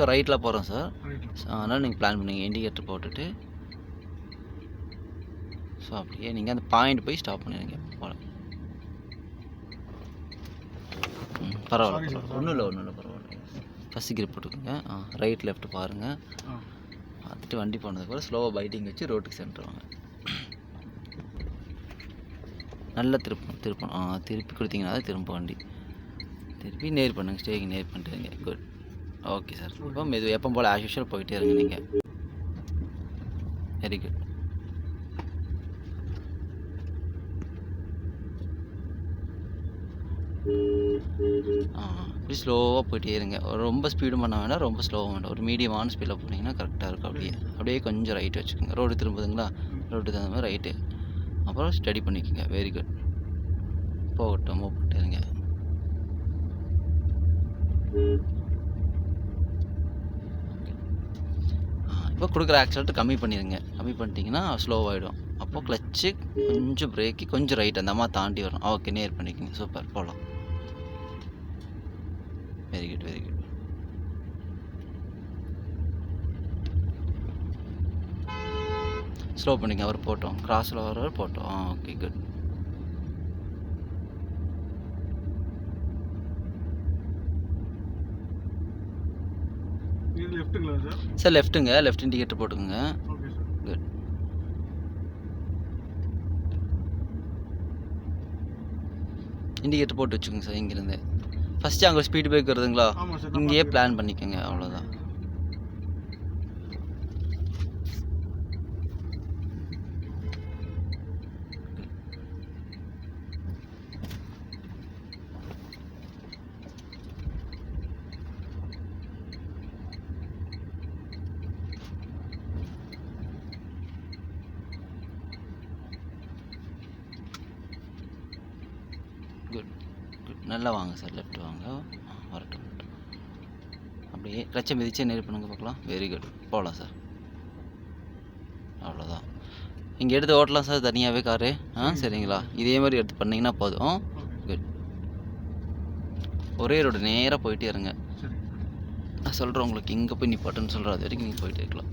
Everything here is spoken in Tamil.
ஸோ ரைட்டில் போகிறோம் சார். ரைட். அதனால் நீங்கள் பிளான் பண்ணுங்க. இண்டிகேட்டர் போட்டுட்டு ஸோ அப்படியே நீங்கள் அந்த பாயிண்ட் போய் ஸ்டாப் பண்ணிடுங்க போல. பரவாயில்ல, ஒன்றும் இல்லை பரவாயில்ல. ஃபஸ்ட்டு கிரிப் போட்டுக்கோங்க. ரைட் லெஃப்ட் பாருங்கள். பார்த்துட்டு வண்டி போனதுக்கப்புறம் ஸ்லோவாக பைட்டிங் வச்சு ரோட்டுக்கு சென்டர் வாங்க. நல்லா திருப்பணும். திருப்பி கொடுத்தீங்கன்னா தான் திரும்ப வண்டி. திருப்பி நேர் பண்ணுங்கள். ஸ்டேக்கு நேர் பண்ணிட்டுருங்க. குட். Okay sir. இப்போ மெது எப்போ போல் ஆஸ் யூஷுவல் போயிட்டே இருங்க நீங்கள். Very good. இப்படி ஸ்லோவாக போயிட்டே இருங்க. ரொம்ப ஸ்பீடும் பண்ண வேண்டாம், ரொம்ப ஸ்லோவாக வேண்டாம். ஒரு மீடியமான ஸ்பீடில் போனீங்கன்னா கரெக்டாக இருக்கும். அப்படியே கொஞ்சம் ரைட் வச்சுக்கோங்க. ரோடு திரும்புதுங்களா, ரோடு தகுந்த மாதிரி ரைட்டு. அப்புறம் ஸ்டடி பண்ணிக்கோங்க. Very good. போகட்டும், மூவ் பண்ணிட்டு இருங்க. இப்போ கொடுக்குற ஆக்சிலேட்டர் கம்மி பண்ணிடுங்க. கம்மி பண்ணிட்டீங்கன்னா ஸ்லோவாகிடும். அப்போது கிளச்சு கொஞ்சம் பிரேக்கு, கொஞ்சம் ரைட் அந்த மாதிரி தாண்டி வரும். ஓகே, நேர் பண்ணிக்கோங்க. சூப்பர், போகலாம். Very good, very good. Slow பண்ணிங்க. அவர் போட்டோம், கிராஸில் வரவர் போட்டோம். Okay, good. சார் லெஃப்ட்டுங்க. லெஃப்ட் இண்டிகேட்டர் போட்டுக்கோங்க. குட். இண்டிகேட்டர் போட்டு வச்சுக்கோங்க சார். இங்கேருந்து ஃபஸ்ட்டு அங்கே ஸ்பீடு பிரேக் வருதுங்களா, இங்கேயே பிளான் பண்ணிக்கோங்க. அவ்வளோதான். Good good. நல்லா வாங்க சார். லெஃப்ட் வாங்க. வரட்டும். அப்படியே கிளச்சை மிதிச்சே நேர் பண்ணுங்க பார்க்கலாம். Very good. போகலாம் சார். அவ்வளோதான். இங்கே எடுத்து ஓட்டலாம் சார் தனியாகவே காரு. சரிங்களா, இதே மாதிரி எடுத்து பண்ணிங்கன்னா போதும். குட். ஒரே ரோடு நேராக போயிட்டே இருங்க. நான் சொல்கிறேன் உங்களுக்கு இங்கே போய் நிப்பாட்டுன்னு சொல்கிறேன். அது வரைக்கும் நீங்கள் போயிட்டே இருக்கலாம்.